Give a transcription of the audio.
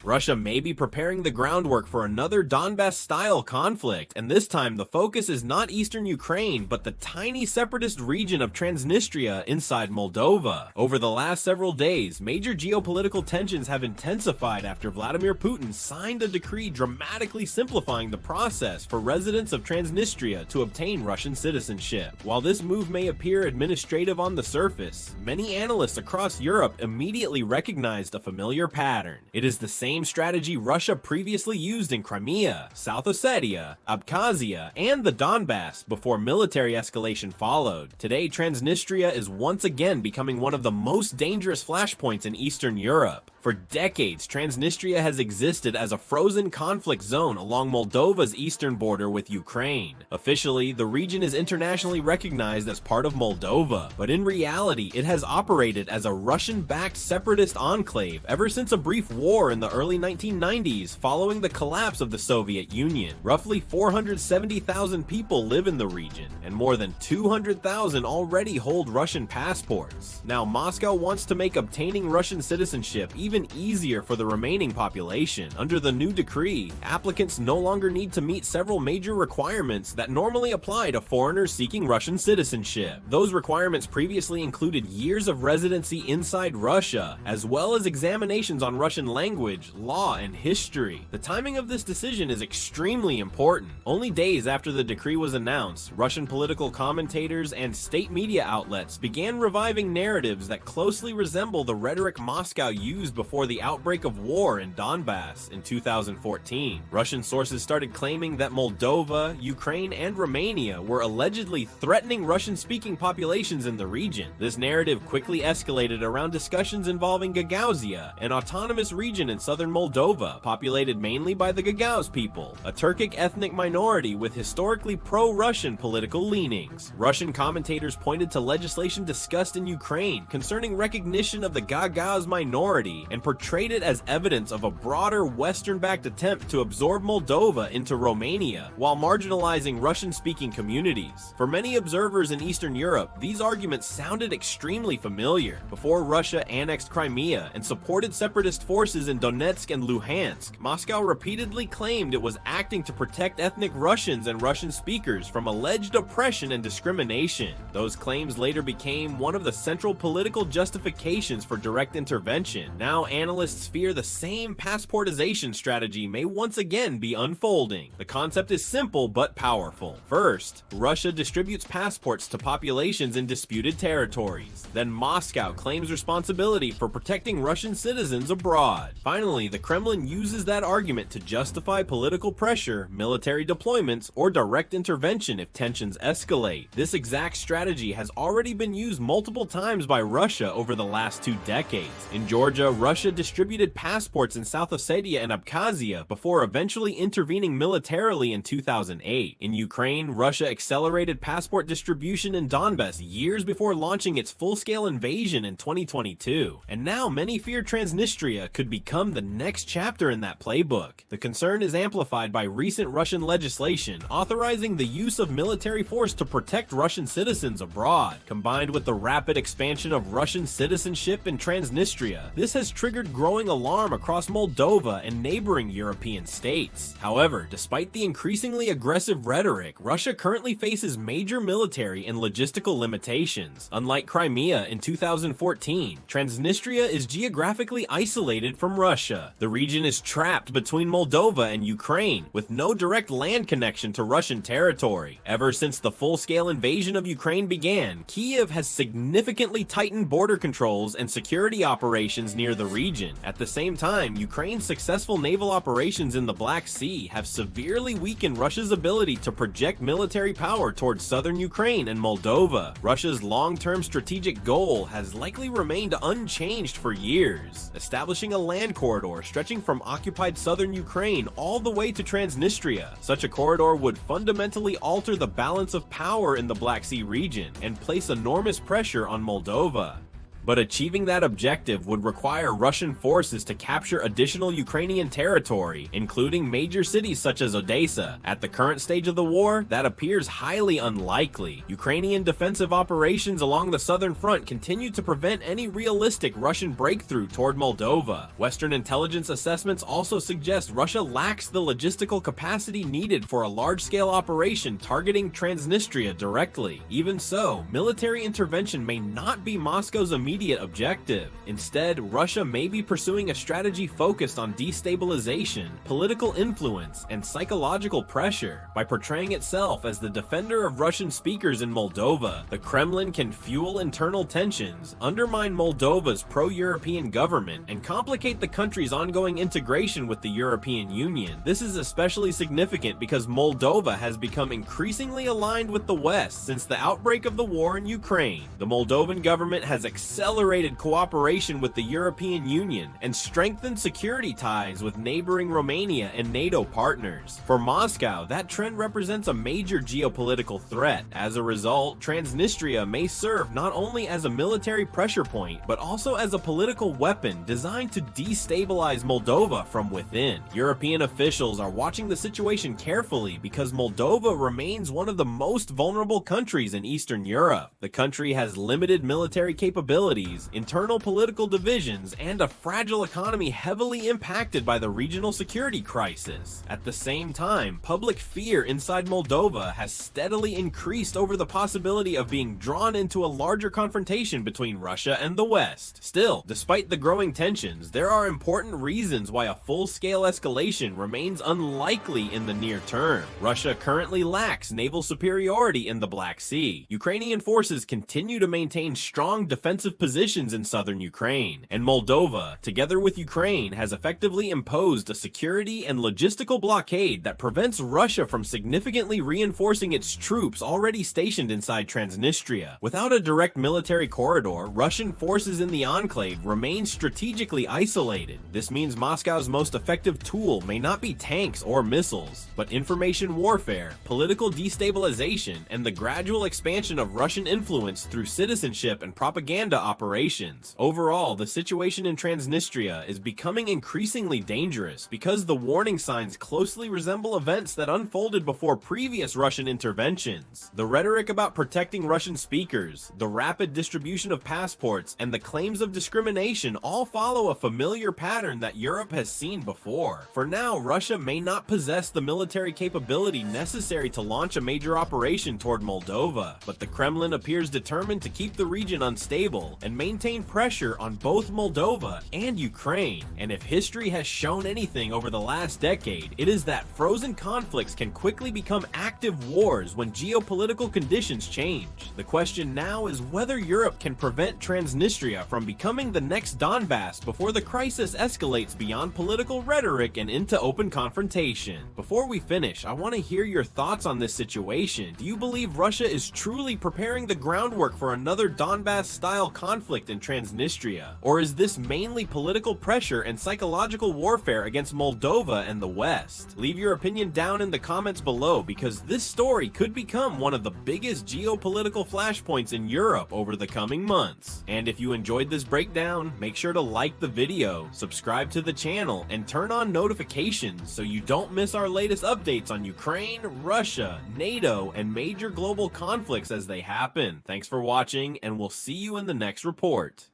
Russia may be preparing the groundwork for another Donbas-style conflict, and this time the focus is not eastern Ukraine, but the tiny separatist region of Transnistria inside Moldova. Over the last several days, major geopolitical tensions have intensified after Vladimir Putin signed a decree dramatically simplifying the process for residents of Transnistria to obtain Russian citizenship. While this move may appear administrative on the surface, many analysts across Europe immediately recognized a familiar pattern. It is the same strategy Russia previously used in Crimea, South Ossetia, Abkhazia, and the Donbas before military escalation followed. Today, Transnistria is once again becoming one of the most dangerous flashpoints in Eastern Europe. For decades, Transnistria has existed as a frozen conflict zone along Moldova's eastern border with Ukraine. Officially, the region is internationally recognized as part of Moldova, but in reality, it has operated as a Russian-backed separatist enclave ever since a brief war in the early 1990s following the collapse of the Soviet Union. Roughly 470,000 people live in the region, and more than 200,000 already hold Russian passports. Now, Moscow wants to make obtaining Russian citizenship even easier for the remaining population. Under the new decree, applicants no longer need to meet several major requirements that normally apply to foreigners seeking Russian citizenship. Those requirements previously included years of residency inside Russia, as well as examinations on Russian language, law, and history. The timing of this decision is extremely important. Only days after the decree was announced, Russian political commentators and state media outlets began reviving narratives that closely resemble the rhetoric Moscow used before the outbreak of war in Donbas in 2014. Russian sources started claiming that Moldova, Ukraine, and Romania were allegedly threatening Russian-speaking populations in the region. This narrative quickly escalated around discussions involving Gagauzia, an autonomous region in southern Moldova, populated mainly by the Gagauz people, a Turkic ethnic minority with historically pro-Russian political leanings. Russian commentators pointed to legislation discussed in Ukraine concerning recognition of the Gagauz minority and portrayed it as evidence of a broader Western-backed attempt to absorb Moldova into Romania while marginalizing Russian-speaking communities. For many observers in Eastern Europe, these arguments sounded extremely familiar. Before Russia annexed Crimea and supported separatist forces in Donetsk and Luhansk, Moscow repeatedly claimed it was acting to protect ethnic Russians and Russian speakers from alleged oppression and discrimination. Those claims later became one of the central political justifications for direct intervention. Now, analysts fear the same passportization strategy may once again be unfolding. The concept is simple but powerful. First, Russia distributes passports to populations in disputed territories. Then Moscow claims responsibility for protecting Russian citizens abroad. Finally, the Kremlin uses that argument to justify political pressure, military deployments, or direct intervention if tensions escalate. This exact strategy has already been used multiple times by Russia over the last 2 decades. In Georgia, Russia distributed passports in South Ossetia and Abkhazia before eventually intervening militarily in 2008. In Ukraine, Russia accelerated passport distribution in Donbas years before launching its full-scale invasion in 2022. And now many fear Transnistria could become the next chapter in that playbook. The concern is amplified by recent Russian legislation authorizing the use of military force to protect Russian citizens abroad. Combined with the rapid expansion of Russian citizenship in Transnistria, this has triggered growing alarm across Moldova and neighboring European states. However, despite the increasingly aggressive rhetoric, Russia currently faces major military and logistical limitations. Unlike Crimea in 2014, Transnistria is geographically isolated from Russia. The region is trapped between Moldova and Ukraine, with no direct land connection to Russian territory. Ever since the full-scale invasion of Ukraine began, Kyiv has significantly tightened border controls and security operations near the region. At the same time, Ukraine's successful naval operations in the Black Sea have severely weakened Russia's ability to project military power towards southern Ukraine and Moldova. Russia's long-term strategic goal has likely remained unchanged for years, establishing a land corridor stretching from occupied southern Ukraine all the way to Transnistria. Such a corridor would fundamentally alter the balance of power in the Black Sea region and place enormous pressure on Moldova. But achieving that objective would require Russian forces to capture additional Ukrainian territory, including major cities such as Odessa. At the current stage of the war, that appears highly unlikely. Ukrainian defensive operations along the southern front continue to prevent any realistic Russian breakthrough toward Moldova. Western intelligence assessments also suggest Russia lacks the logistical capacity needed for a large-scale operation targeting Transnistria directly. Even so, military intervention may not be Moscow's immediate objective. Instead, Russia may be pursuing a strategy focused on destabilization, political influence, and psychological pressure. By portraying itself as the defender of Russian speakers in Moldova, the Kremlin can fuel internal tensions, undermine Moldova's pro-European government, and complicate the country's ongoing integration with the European Union. This is especially significant because Moldova has become increasingly aligned with the West since the outbreak of the war in Ukraine. The Moldovan government has accelerated cooperation with the European Union and strengthened security ties with neighboring Romania and NATO partners. For Moscow, that trend represents a major geopolitical threat. As a result, Transnistria may serve not only as a military pressure point, but also as a political weapon designed to destabilize Moldova from within. European officials are watching the situation carefully because Moldova remains one of the most vulnerable countries in Eastern Europe. The country has limited military capabilities, internal political divisions, and a fragile economy heavily impacted by the regional security crisis. At the same time, public fear inside Moldova has steadily increased over the possibility of being drawn into a larger confrontation between Russia and the West. Still, despite the growing tensions, there are important reasons why a full-scale escalation remains unlikely in the near term. Russia currently lacks naval superiority in the Black Sea. Ukrainian forces continue to maintain strong defensive positions in southern Ukraine, and Moldova, together with Ukraine, has effectively imposed a security and logistical blockade that prevents Russia from significantly reinforcing its troops already stationed inside Transnistria. Without a direct military corridor, Russian forces in the enclave remain strategically isolated. This means Moscow's most effective tool may not be tanks or missiles, but information warfare, political destabilization, and the gradual expansion of Russian influence through citizenship and propaganda operations. Overall, the situation in Transnistria is becoming increasingly dangerous because the warning signs closely resemble events that unfolded before previous Russian interventions. The rhetoric about protecting Russian speakers, the rapid distribution of passports, and the claims of discrimination all follow a familiar pattern that Europe has seen before. For now, Russia may not possess the military capability necessary to launch a major operation toward Moldova, but the Kremlin appears determined to keep the region unstable and maintain pressure on both Moldova and Ukraine. And if history has shown anything over the last decade, it is that frozen conflicts can quickly become active wars when geopolitical conditions change. The question now is whether Europe can prevent Transnistria from becoming the next Donbas before the crisis escalates beyond political rhetoric and into open confrontation. Before we finish, I want to hear your thoughts on this situation. Do you believe Russia is truly preparing the groundwork for another Donbas-style conflict in Transnistria? Or is this mainly political pressure and psychological warfare against Moldova and the West? Leave your opinion down in the comments below because this story could become one of the biggest geopolitical flashpoints in Europe over the coming months. And if you enjoyed this breakdown, make sure to like the video, subscribe to the channel, and turn on notifications so you don't miss our latest updates on Ukraine, Russia, NATO, and major global conflicts as they happen. Thanks for watching, and we'll see you in the next report.